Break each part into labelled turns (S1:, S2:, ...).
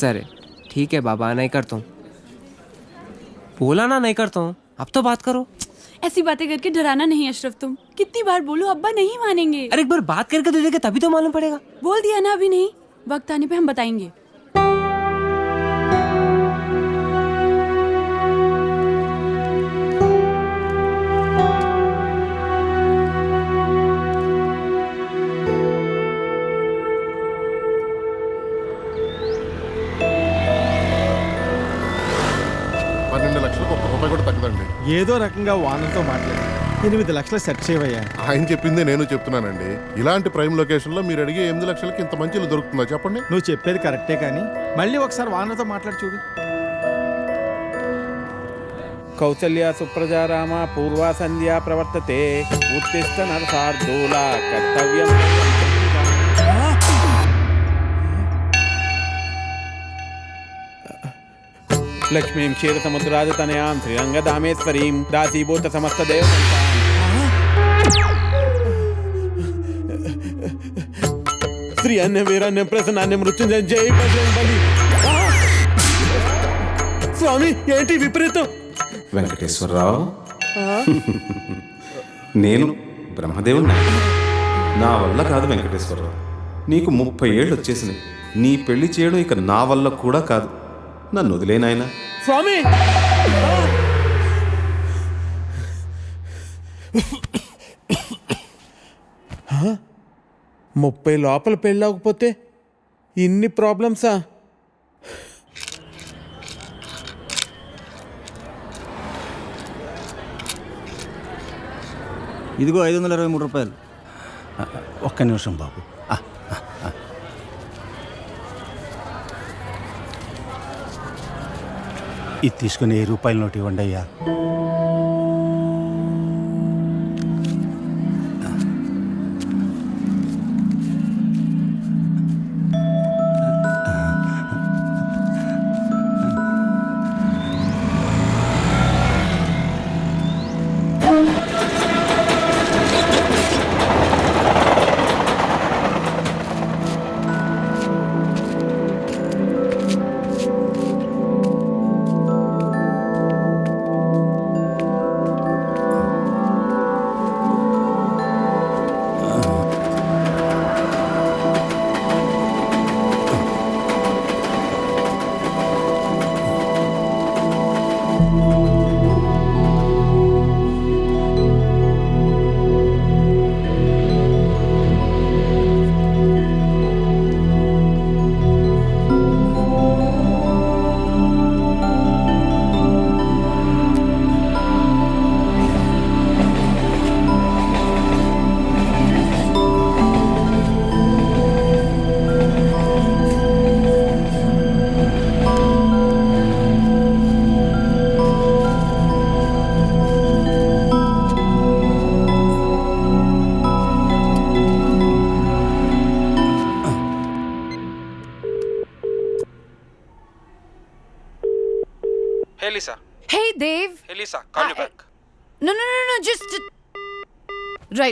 S1: Sir ठीक है बाबा, नहीं करता हूँ। बोला ना नहीं करता हूँ, अब तो बात करो।
S2: ऐसी बातें करके डराना नहीं अशरफ, तुम कितनी बार बोलो अब्बा नहीं मानेंगे।
S1: अरे एक बार बात करके दे देगा तभी तो मालूम पड़ेगा।
S2: बोल दिया ना, अभी नहीं, वक्त आने पे हम बताएंगे।
S3: ఏదో రకంగా వానర్తో మాట్లాడి 8 లక్షలు సెట్ చేయవయ్యా.
S4: ఆయన చెప్పిందే నేను చెప్తున్నానండి. ఇలాంటి ప్రైమ్ లొకేషన్ లో మీరు అడిగే 8 లక్షలకి ఇంత మంచి ఇల్లు దొరుకుతుందా చెప్పండి?
S3: నువ్వు చెప్పేది కరెక్టే, కానీ మళ్ళీ ఒకసారి వానర్తో మాట్లాడి చూడు.
S5: కౌసల్య సుప్రజారామ పూర్వా సంధ్యా ప్రవర్తతే ఉత్తిష్ట నరసార్దూల కర్తవ్యం. లక్ష్మీం క్షీరసముద్రాదితనయాం శ్రీరంగధామేశ్వరీం దాసీభూత సమస్త దేవ శ్రీ అన్య వీరాన్య ప్రసన్నాన్య మృత్యుంజయ జై బజరంగ్ బలి. స్వామి ఏంటి విపరీతం?
S6: వెంకటేశ్వరరావు, నేను బ్రహ్మదేవుని. నా వల్ల కాదు వెంకటేశ్వరరావు. నీకు 30 ఏళ్ళు వచ్చేసినాయి. నీ పెళ్లి చేయడం ఇక నా వల్ల కూడా కాదు. నన్ను వదిలేనాయన.
S5: స్వామి, 30 లోపల పెళ్ళవకపోతే ఇన్ని ప్రాబ్లమ్సా?
S7: ఇదిగో 523 రూపాయలు.
S8: ఒక్క నిమిషం బాబు. ఇది తీసుకుని 10 రూపాయల నోటు ఇవ్వండి అయ్యా.
S1: Hey Lisa.
S9: Hey Dave.
S1: Hey Lisa, call you back.
S9: No, just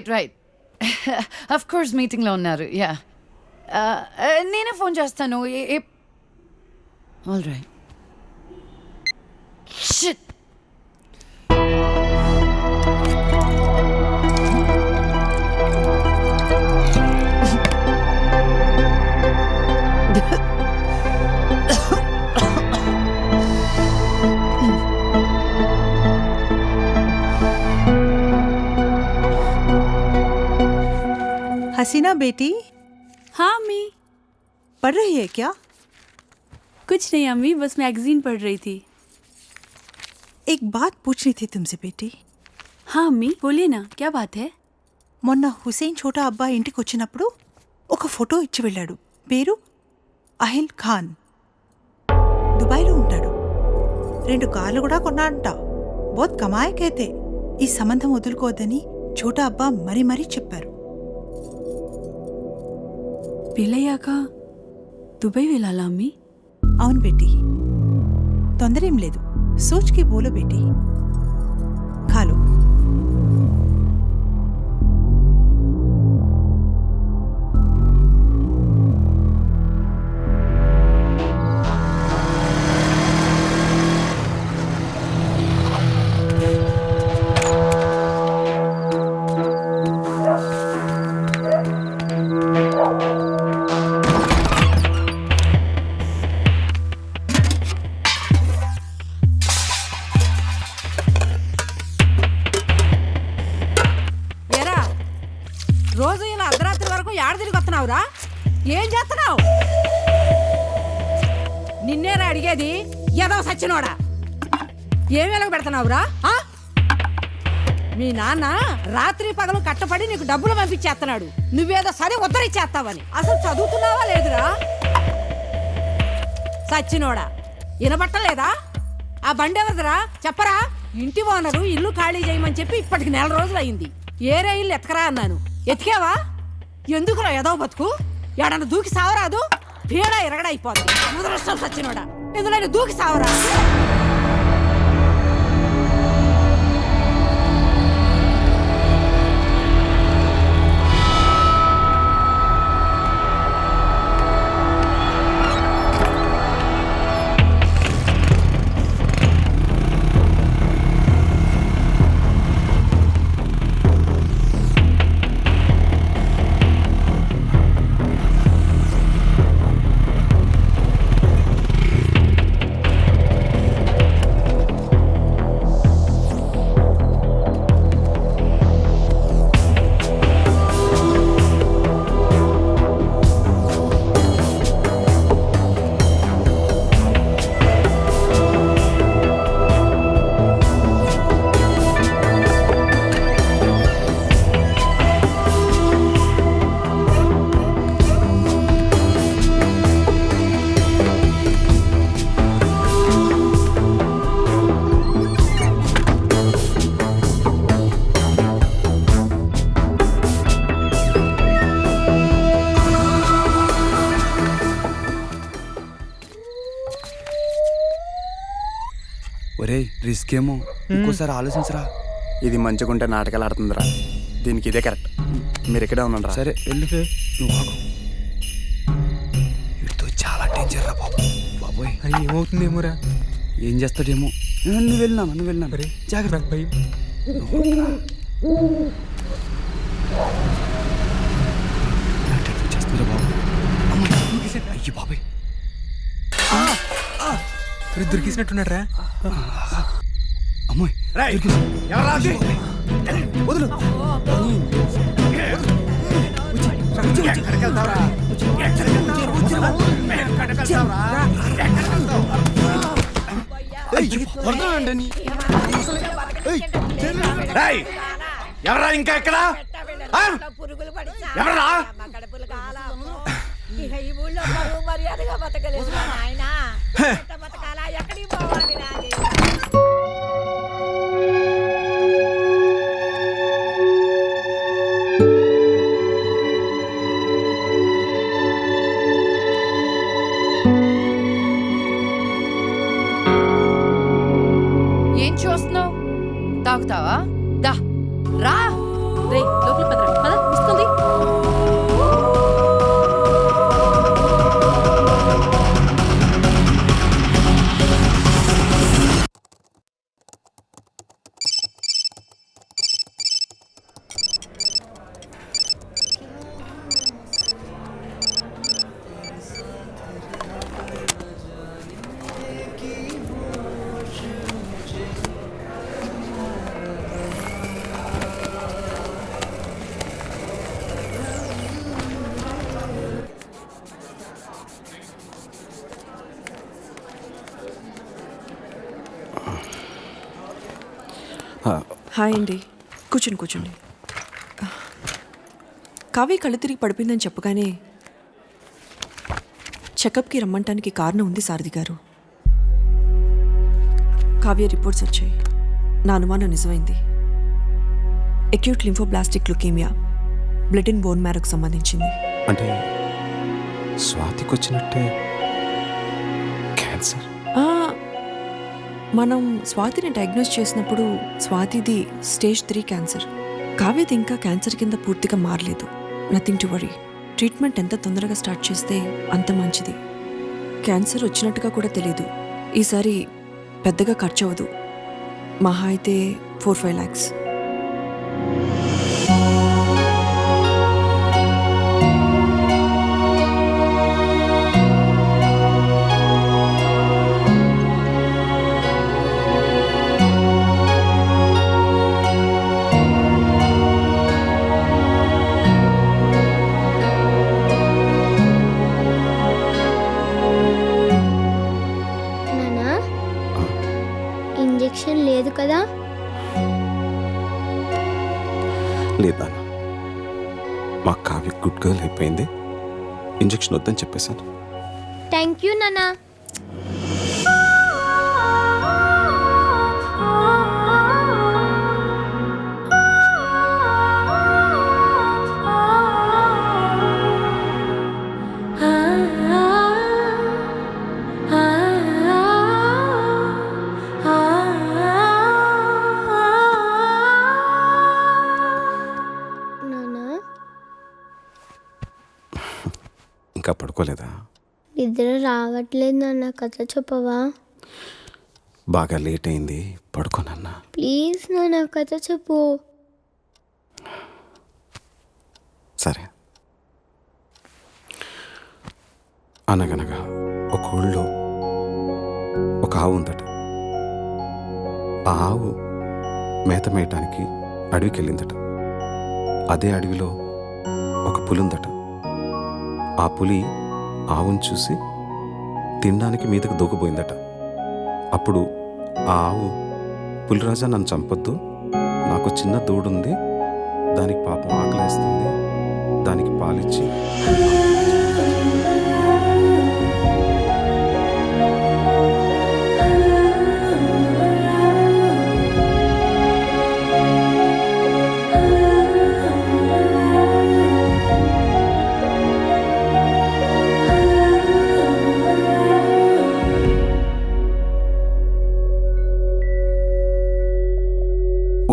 S9: right. Of course meeting lo unnaru. Yeah. Nene phone chestanu. All right. Shit.
S10: हसीना बेटी।
S2: हाँ अम्मी।
S10: पढ़ रही है क्या?
S2: कुछ नहीं अम्मी, बस मैगजीन पढ़ रही थी।
S10: एक बात पूछनी थी तुमसे बेटी।
S2: हाँ अम्मी बोलिए ना, क्या बात है?
S10: మొన్న హుసేన్ ఛోటా అబ్బా ఇంటికి వచ్చినప్పుడు ఒక ఫోటో ఇచ్చి వెళ్ళాడు. పేరు అహిల్ ఖాన్. దుబాయ్లో ఉంటాడు. 2 కార్లు కూడా కొన్నాడంట. బహుత్ కమాయే కైతే. ఈ సంబంధం వదులుకోవద్దని ఛోటా అబ్బా మరీ చెప్పారు.
S2: పెళ్ళయ్యాక దుబాయ్ వెళ్ళాలా అమ్మి?
S10: అవును బేటీ, తొందరేం లేదు. సోచ్కి బోలో బేటీ. ఖాలో. రోజు ఇలా అర్ధరాత్రి వరకు ఏడ తిరిగి వస్తున్నావురా? ఏం చేస్తున్నావు? నిన్నేరా అడిగేది, ఏదో సచ్చినోడా. ఏం వెలగ పెడుతున్నావురా? మీ నాన్న రాత్రి పగలు కట్టపడి నీకు డబ్బులు పంపించేస్తున్నాడు, నువ్వేదో సరే ఉత్తరిచ్చేస్తావని. అసలు చదువుతున్నావా లేదురా? సచ్చినోడా, వినబట్టలేదా? ఆ బండి ఎవరిదిరా చెప్పరా? ఇంటి ఓనరు ఇల్లు ఖాళీ చేయమని చెప్పి ఇప్పటికి 4 రోజులు అయింది. ఏరే ఇల్లు ఎతకరా అన్నాను, ఎతికావా? ఎందుకురా ఏదో బతుకు? ఎడన్నా దూకి సావరాదు, పీడ ఎరగడైపోద్ది. ముదరష్టం సచ్చినోడా, ఎందులో దూకి సావరా?
S7: ఒరే రిస్క్ ఏమో, ఇంకోసారి ఆలోచించరా. ఇది మంచిగుంటే నాటకాలు ఆడుతుందిరా, దీనికి ఇదే కరెక్ట్. మీరు ఇక్కడే ఉన్నారా? సరే వెళ్ళు, నువ్వు ఆగు. వీటితో చాలా డేంజర్ రా బాబు. బాబోయ్
S3: అని ఏమవుతుందేమోరా?
S7: ఏం చేస్తాడేమో. నువ్వు వెళ్ళినా మరి జాగ్రత్త.
S3: భయం.
S7: చేస్తుందిరా బాబు. అయ్యి బాబాయ్,
S3: దొరికేసినట్టున్నారా?
S7: అమ్మాయి వదులు.
S5: ఎవరా ఇంకా ఎక్కడ? ఎవరా?
S9: ఏం చూస్తున్నావు? తాగుతావా? దా రా.
S2: రే లోపల పదరా, పద వస్తుంది.
S11: హాయ్ అండి, కూర్చోండి. కావ్య కళ్ళు తిరిగి పడిపోయిందని చెప్పగానే చెకప్కి రమ్మంటానికి కారణం ఉంది సారథి గారు. కావ్య రిపోర్ట్స్ వచ్చాయి. నా అనుమానం నిజమైంది. Acute lymphoblastic leukaemia, blood and bone మ్యారోకు సంబంధించింది.
S6: అంటే స్వాతికి వచ్చినట్టే క్యాన్సర్.
S11: మనం స్వాతిని డయాగ్నోస్ చేసినప్పుడు స్వాతిది స్టేజ్ 3 క్యాన్సర్. కావ్యది ఇంకా క్యాన్సర్ కింద పూర్తిగా మారలేదు. Nothing to worry. ట్రీట్మెంట్ ఎంత తొందరగా స్టార్ట్ చేస్తే అంత మంచిది. క్యాన్సర్ వచ్చినట్టుగా కూడా తెలీదు. ఈసారి పెద్దగా ఖర్చు అవ్వదు, మహా అయితే 4-5 lakhs.
S6: లేదా మా కావ్య గుడ్ గర్ల్ అయిపోయింది, ఇంజెక్షన్ వద్దని చెప్పేశాను.
S12: థ్యాంక్ యూ నాన్న.
S6: ఇంకా పడుకోలేదా?
S12: నిద్ర రావట్లేదు నాన్న, కథ చెప్పవా?
S6: బాగా లేట్ అయింది, పడుకోనన్నా.
S12: ప్లీజ్ నాన్న, కథ చెప్పు.
S6: సరే. అనగనగా ఒక ఊళ్ళో ఒక ఆవు ఉందట. ఆ ఆవు మేత మేయటానికి అడవికి వెళ్ళిందట. అదే అడవిలో ఒక పులి ఉందట. ఆ పులి ఆవును చూసి తినడానికి మీదకు దూకపోయిందట. అప్పుడు ఆ ఆవు, పులిరాజా నన్ను చంపొద్దు, నాకు చిన్న దూడుంది, దానికి పాపం ఆకలేస్తుంది, దానికి పాలిచ్చి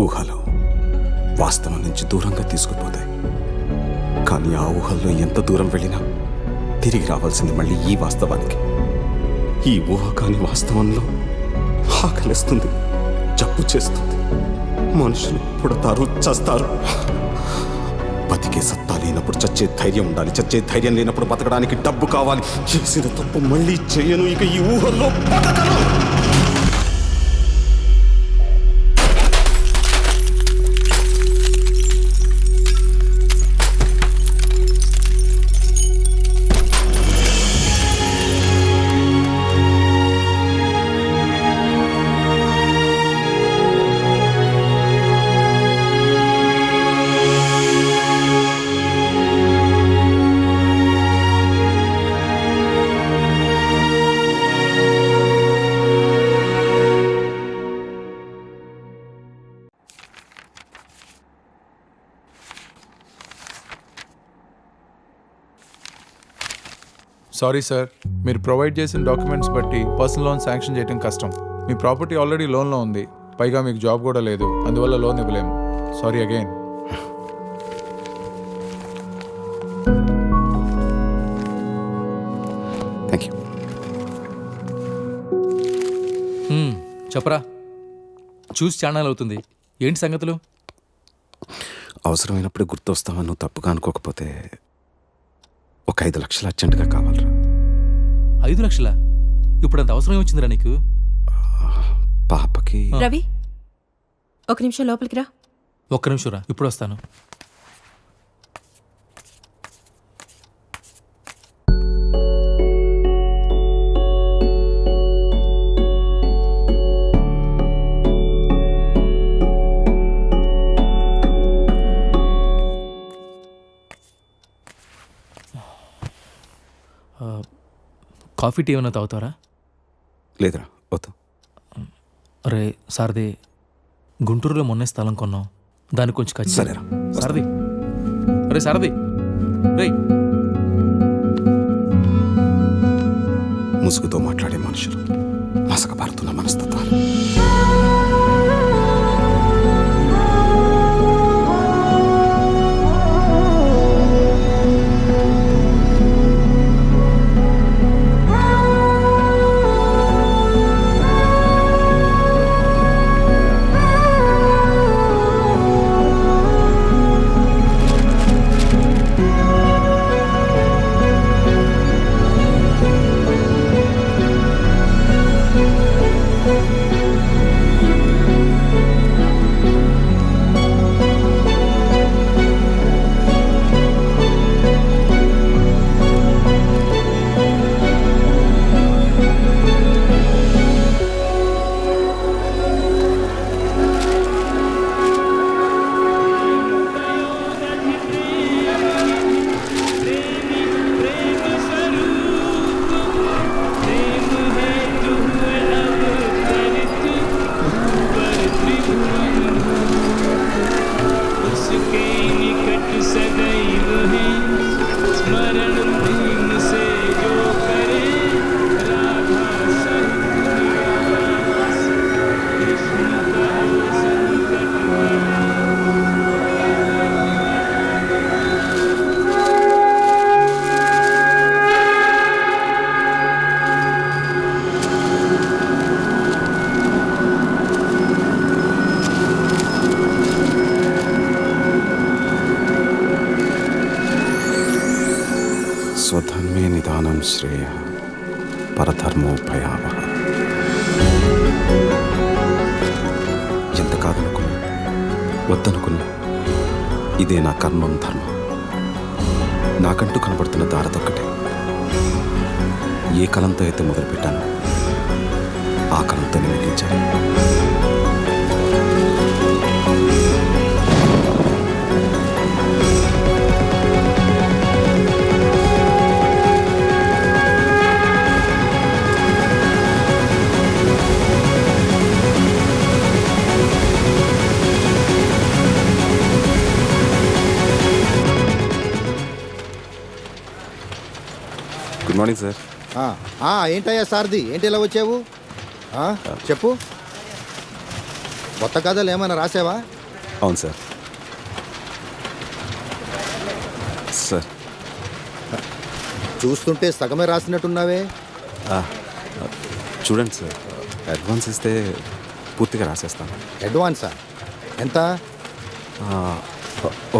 S6: ఊహలు వాస్తవం నుంచి దూరంగా తీసుకుపోతాయి. కానీ ఆ ఊహల్లో ఎంత దూరం వెళ్ళినా తిరిగి రావాల్సింది మళ్ళీ ఈ వాస్తవానికి. ఈ ఊహ కాని వాస్తవంలో ఆకలిస్తుంది, జబ్బు చేస్తుంది, మనుషులు పుడతారు, చస్తారు. బతికే సత్తా లేనప్పుడు చచ్చే ధైర్యం ఉండాలి, చచ్చే ధైర్యం లేనప్పుడు బతకడానికి డబ్బు కావాలి. చేసిన తప్పు మళ్ళీ చేయను, ఇక ఈ ఊహల్లో బతకను.
S3: సారీ సార్, మీరు ప్రొవైడ్ చేసిన డాక్యుమెంట్స్ బట్టి పర్సనల్ లోన్ శాంక్షన్ చేయడం కష్టం. మీ ప్రాపర్టీ ఆల్రెడీ లోన్లో ఉంది, పైగా మీకు జాబ్ కూడా లేదు, అందువల్ల లోన్ ఇవ్వలేము. Sorry again.
S6: Thank you.
S13: చెప్పరా, చూసి ఛానల్ అవుతుంది, ఏంటి సంగతులు?
S6: అవసరమైనప్పుడు గుర్తొస్తావా? నువ్వు తప్పుగా అనుకోకపోతే ఒక 5 లక్షలు అర్జెంటుగా కావాలరా.
S13: 5 లక్షలా? ఇప్పుడు అంత అవసరం వచ్చిందిరా నీకు?
S6: పాపకి.
S11: రవి, ఒక నిమిషం లోపలికి రా.
S13: ఒక్క నిమిషం రా, ఇప్పుడు వస్తాను. కాఫీ టీ ఏమైనా తాగుతారా?
S6: లేదురా, వద్దు.
S13: అరే సారథి, గుంటూరులో మొన్నే స్థలం కొన్నాం, దానికి కొంచెం ఖర్చు.
S6: సరేరా
S13: సారథి. అరే సారథి, రే.
S6: ముసుగుతో మాట్లాడే మనుషులు, మసకబారుతున్న మనస్తత్వాలు. ప్రజానం శ్రేయ పరధర్మో భయావహ. ఎంత కాదనుకున్నా వద్దనుకున్నా ఇదే నా కర్మం ధర్మం. నాకంటూ కనబడుతున్న దారదొక్కటే. ఏ కలంతో అయితే మొదలుపెట్టానో ఆ కలంతో ముగించాను. Good morning sir.
S7: ఏంటయ్యా సార్ది, ఏంటి ఇలా వచ్చావు? చెప్పు, కొత్త కథలు ఏమైనా రాసావా?
S6: అవును సార్. సార్
S7: చూస్తుంటే సగమే రాసినట్టున్నావే.
S6: చూడండి సార్, అడ్వాన్స్ ఇస్తే పూర్తిగా రాసేస్తాను.
S7: అడ్వాన్సా? ఎంత?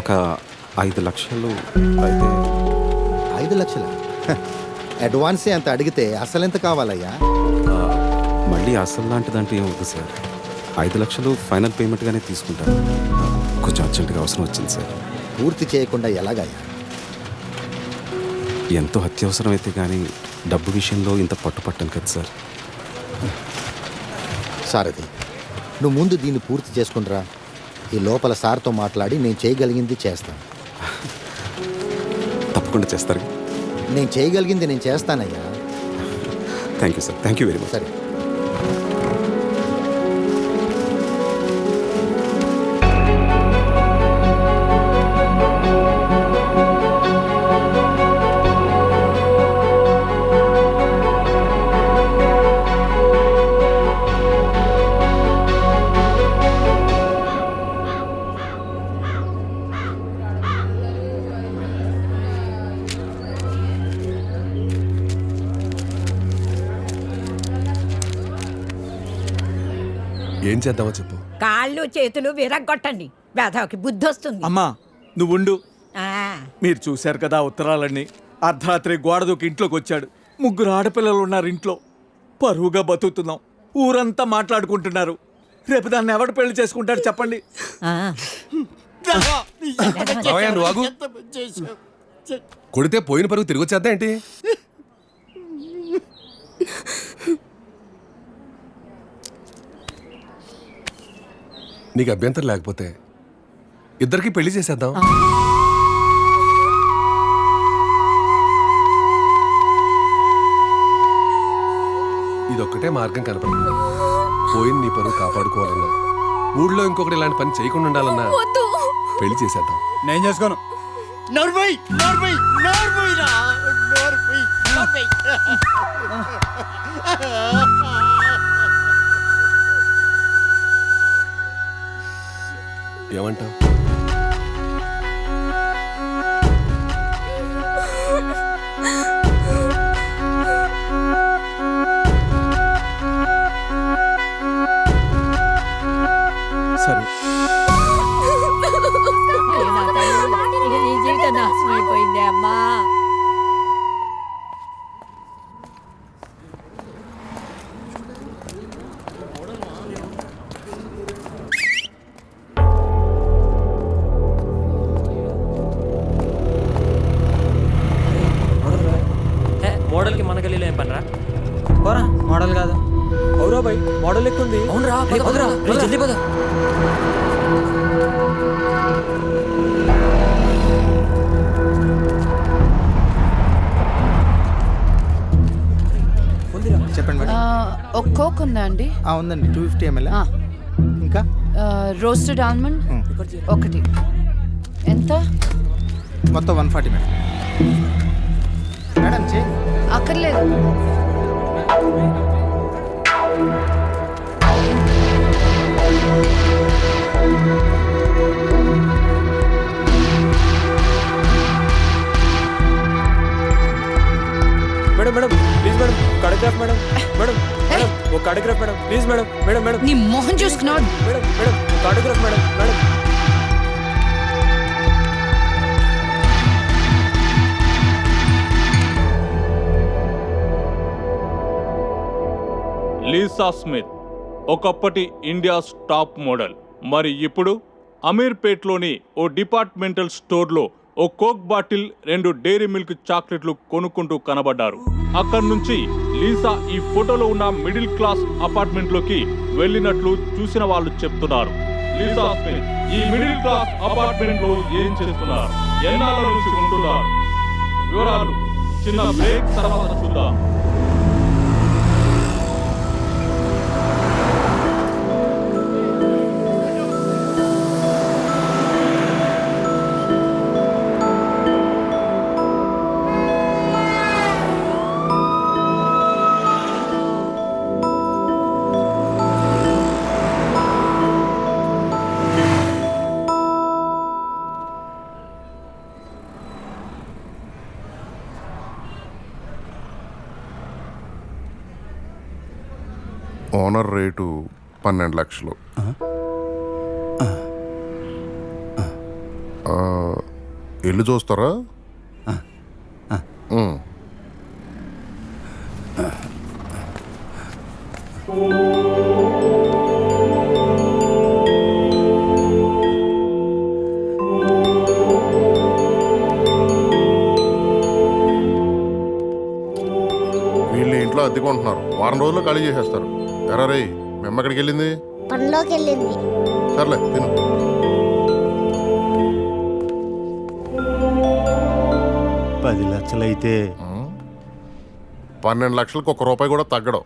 S6: ఒక 5 లక్షలు అయితే.
S7: 5 లక్షల? అడ్వాన్సే అంత అడిగితే అసలు ఎంత కావాలయ్యా?
S6: మళ్ళీ అసలు లాంటిదంటే ఏం వద్దు సార్. 5 లక్షలు ఫైనల్ పేమెంట్గానే తీసుకుంటాను. కొంచెం అర్జెంటుగా అవసరం వచ్చింది సార్.
S7: పూర్తి చేయకుండా ఎలాగయ్యా?
S6: ఎంతో అత్యవసరం అయితే కానీ డబ్బు విషయంలో ఇంత పట్టుపట్టాను కదా సార్.
S7: సారథి, నువ్వు ముందు దీన్ని పూర్తి చేసుకునిరా. ఈ లోపల సార్తో మాట్లాడి నేను చేయగలిగింది చేస్తాను.
S6: తప్పకుండా చేస్తారు.
S7: నేను చేయగలిగింది నేను చేస్తానయ్యా.
S6: Thank you sir. Thank you very much.
S7: సరే.
S5: ఏం చేద్దామో చెప్పు.
S9: కాళ్ళు చేతులు విరగ్గొట్టండి, వేధవకి బుద్ధి వస్తుంది.
S5: అమ్మా నువ్వుండు.
S9: ఆ,
S5: మీరు చూశారు కదా ఉత్తరాలన్నీ. అర్ధరాత్రి గోడ దూకి ఇంట్లోకి వచ్చాడు. 3 ఆడపిల్లలు ఉన్నారు ఇంట్లో. పరువుగా బతుకుతున్నాం. ఊరంతా మాట్లాడుకుంటున్నారు. రేపు దాన్ని ఎవడు పెళ్లి చేసుకుంటాడు చెప్పండి.
S9: ఆ.
S5: కొడితే పోయిన పరువు తిరిగి వచ్చేద్దా ఏంటి? నీకు అభ్యంతరం లేకపోతే ఇద్దరికి పెళ్లి చేసేద్దాం. ఇదొక్కటే మార్గం కనపడుతుంది. పోయిన నీ పరువు కాపాడుకోవాలన్నా, ఊళ్ళో ఇంకొకటి ఇలాంటి పని చేయకుండా ఉండాలన్నా పెళ్లి చేసేద్దాం.
S7: నేను చేసుకోను.
S5: ఏమంటావు? సరే.
S9: నీ జీవితం నాశనం అయిపోయిందే అమ్మా.
S1: మోడల్కి మన గల్లీలో ఏం పనిరా?
S7: పోరా, మోడల్ కాదు.
S5: అవురా బై, మోడల్ ఎక్కుంది.
S1: అవునరా, జల్దీ పద.
S7: చెప్పండి మేడం.
S2: ఒక కోక్ ఉందా అండి?
S7: ఉందండి, 250 ml. ఇంకా
S2: రోస్టెడ్ ఆల్మండ్ ఒకటి. ఎంత?
S7: మొత్తం 140 మేడం. మేడం చే
S2: అక్కర్లేదు.
S1: Madam madam please madam, cardiograph madam. Madam madam ఒక cardiograph madam please madam. Madam madam
S2: నీ మొహం చూసుకున్నావు.
S1: Madam madam cardiograph madam. Madam
S14: Lisa Smith ఒకప్పటి ఇండియాస్ టాప్ మోడల్. మరి ఇప్పుడు అమీర్పేట్లోని ఓ డిపార్ట్మెంటల్ స్టోర్లో ఓ కోక్ బాటిల్ 2 డైరీ మిల్క్ చాక్లెట్లు కొనుక్కుంటూ కనబడ్డారు. అక్కడి నుంచి లీసా ఈ ఫోటోలో ఉన్న మిడిల్ క్లాస్ అపార్ట్మెంట్లోకి వెళ్ళినట్లు చూసిన వాళ్ళు చెప్తున్నారు. లీసా స్మిత్ ఈ మిడిల్ క్లాస్ అపార్ట్మెంట్లో ఏం చేస్తున్నారు, ఎన్నాళ్ళ నుంచి ఉంటున్నారు, వివరాలు చిన్న బ్రేక్ తర్వాత చూద్దాం.
S4: ఓనర్ రేటు 12 లక్షలు. ఇల్లు చూస్తారా? వీళ్ళు ఇంట్లో అద్దెకుంటున్నారు, వారం రోజుల్లో ఖాళీ చేసేస్తారు. ఎరా రే, మీ అమ్మ ఎక్కడికి వెళ్ళింది?
S12: పనిలోకి వెళ్ళింది.
S4: సర్లే తిను.
S8: $10 లక్షలైతే
S4: 12 లక్షలకు 1 రూపాయి కూడా తగ్గడం.